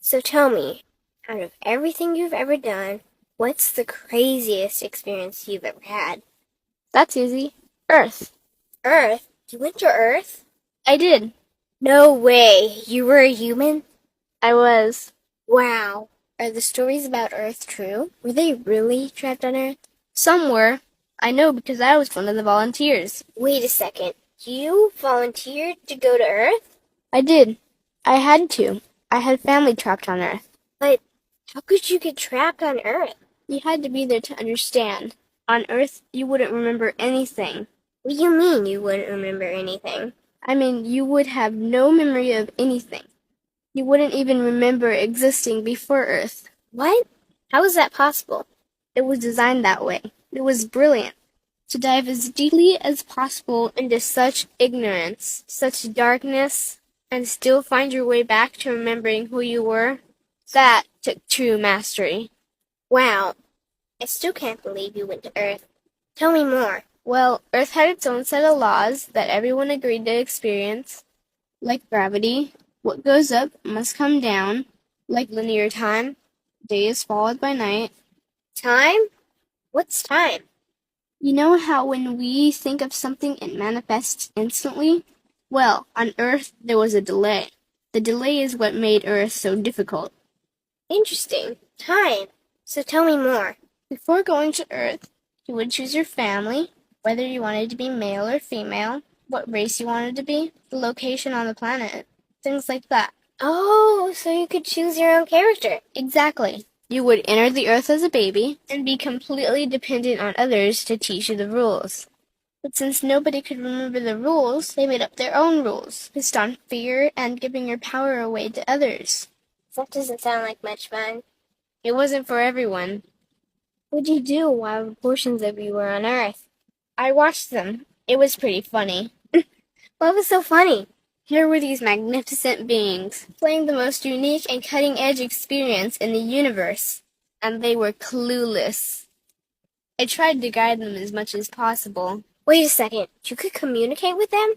So tell me, out of everything you've ever done, what's the craziest experience you've ever had? That's easy. Earth. Earth? You went to Earth? I did. No way! You were a human? I was. Wow. Are the stories about Earth true? Were they really trapped on Earth? Some were. I know because I was one of the volunteers. Wait a second. You volunteered to go to Earth? I did. I had to. I had family trapped on Earth. But how could you get trapped on Earth? You had to be there to understand. On Earth, you wouldn't remember anything. What do you mean you wouldn't remember anything? I mean, you would have no memory of anything. You wouldn't even remember existing before Earth. What? How is that possible? It was designed that way. It was brilliant. To dive as deeply as possible into such ignorance, such darkness, and still find your way back to remembering who you were, that took true mastery. Wow. I still can't believe you went to Earth. Tell me more. Well, Earth had its own set of laws that everyone agreed to experience, like gravity. What goes up must come down, like linear time. Day is followed by night. Time? What's time? You know how when we think of something, it manifests instantly? Well, on Earth, there was a delay. The delay is what made Earth so difficult. Interesting. Time. So tell me more. Before going to Earth, you would choose your family, whether you wanted to be male or female, what race you wanted to be, the location on the planet, things like that. Oh, so you could choose your own character. Exactly. You would enter the Earth as a baby and be completely dependent on others to teach you the rules. But since nobody could remember the rules, they made up their own rules, based on fear and giving your power away to others. That doesn't sound like much fun. It wasn't for everyone. What'd you do while portions of you were on Earth? I watched them. It was pretty funny. What was so funny? Here were these magnificent beings, playing the most unique and cutting-edge experience in the universe, and they were clueless. I tried to guide them as much as possible. Wait a second. You could communicate with them?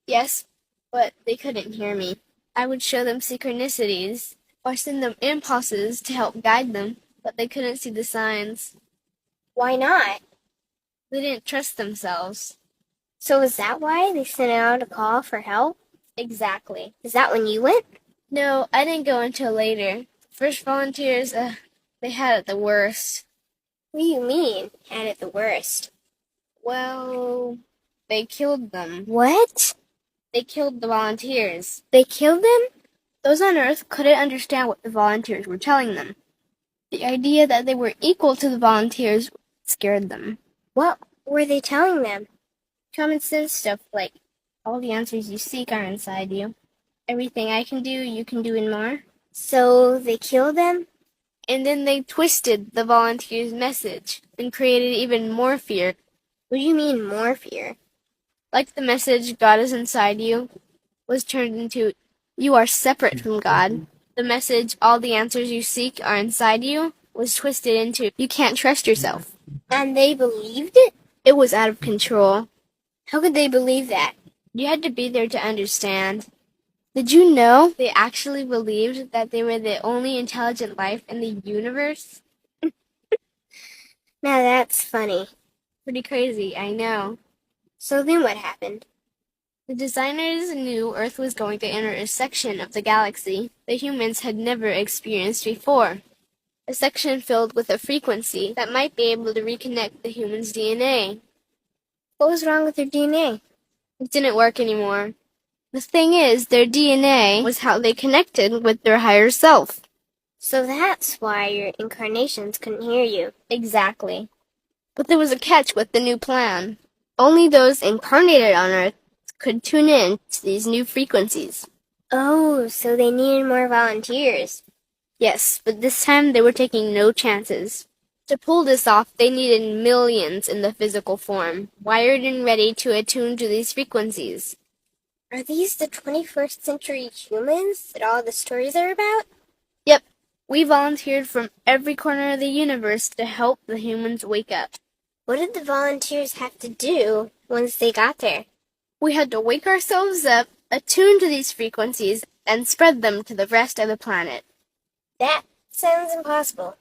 Yes, but they couldn't hear me. I would show them synchronicities, or send them impulses to help guide them, but they couldn't see the signs. Why not? They didn't trust themselves. So is that why they sent out a call for help? Exactly. Is that when you went? No, I didn't go until later. First volunteers, they had it the worst. What do you mean, had it the worst? Well, they killed them. What? They killed the volunteers. They killed them? Those on Earth couldn't understand what the volunteers were telling them. The idea that they were equal to the volunteers scared them. What were they telling them? Common sense stuff like, all the answers you seek are inside you. Everything I can do, you can do and more. So they killed them? And then they twisted the volunteers' message and created even more fear. What do you mean, more fear? Like the message, God is inside you, was turned into, you are separate from God. The message, all the answers you seek are inside you, was twisted into, you can't trust yourself. And they believed it? It was out of control. How could they believe that? You had to be there to understand. Did you know they actually believed that they were the only intelligent life in the universe? Now that's funny. Pretty crazy, I know. So then what happened? The designers knew Earth was going to enter a section of the galaxy that humans had never experienced before. A section filled with a frequency that might be able to reconnect the human's DNA. What was wrong with their DNA? It didn't work anymore. The thing is, their DNA was how they connected with their higher self. So that's why your incarnations couldn't hear you. Exactly. But there was a catch with the new plan. Only those incarnated on Earth could tune in to these new frequencies. Oh, so they needed more volunteers. Yes, but this time they were taking no chances. To pull this off, they needed millions in the physical form, wired and ready to attune to these frequencies. Are these the 21st century humans that all the stories are about? Yep, we volunteered from every corner of the universe to help the humans wake up. What did the volunteers have to do once they got there? We had to wake ourselves up, attune to these frequencies, and spread them to the rest of the planet. That sounds impossible.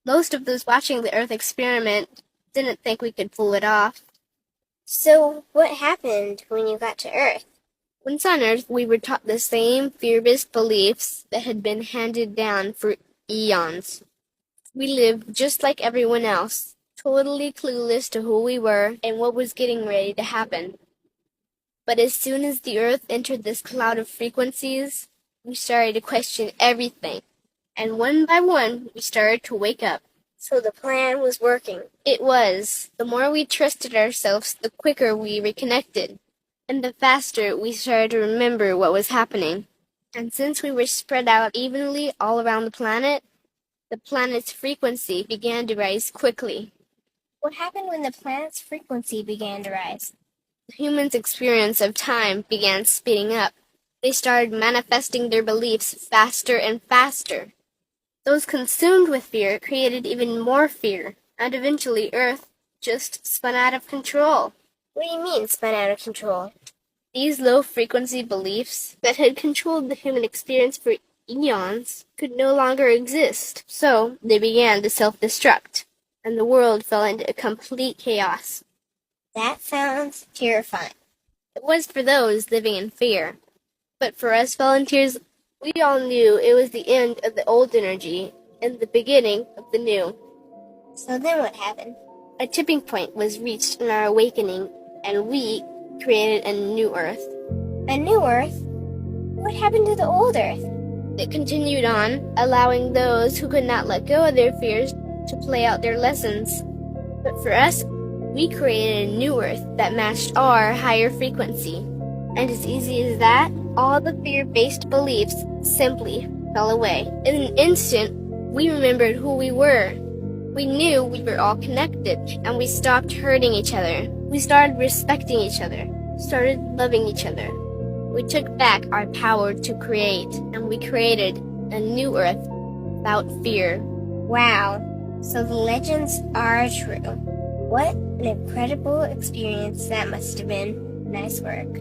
Most of those watching the Earth experiment didn't think we could pull it off. So, what happened when you got to Earth? Once on Earth, we were taught the same fear-based beliefs that had been handed down for eons. We lived just like everyone else, totally clueless to who we were and what was getting ready to happen. But as soon as the Earth entered this cloud of frequencies, we started to question everything. And one by one, we started to wake up. So the plan was working. It was. The more we trusted ourselves, the quicker we reconnected. And the faster we started to remember what was happening. And since we were spread out evenly all around the planet's frequency began to rise quickly. What happened when the planet's frequency began to rise? The humans' experience of time began speeding up. They started manifesting their beliefs faster and faster. Those consumed with fear created even more fear, and eventually Earth just spun out of control. What do you mean, spun out of control? These low-frequency beliefs that had controlled the human experience for eons could no longer exist, so they began to self-destruct, and the world fell into complete chaos. That sounds terrifying. It was for those living in fear, but for us volunteers, we all knew it was the end of the old energy and the beginning of the new. So then what happened? A tipping point was reached in our awakening, and we created a new Earth. A new Earth? What happened to the old Earth? It continued on, allowing those who could not let go of their fears to play out their lessons. But for us, we created a new Earth that matched our higher frequency. And as easy as that, all the fear-based beliefs simply fell away. In an instant, we remembered who we were. We knew we were all connected, and we stopped hurting each other. We started respecting each other, started loving each other. We took back our power to create, and we created a new Earth without fear. Wow, so the legends are true. What an incredible experience that must have been. Nice work.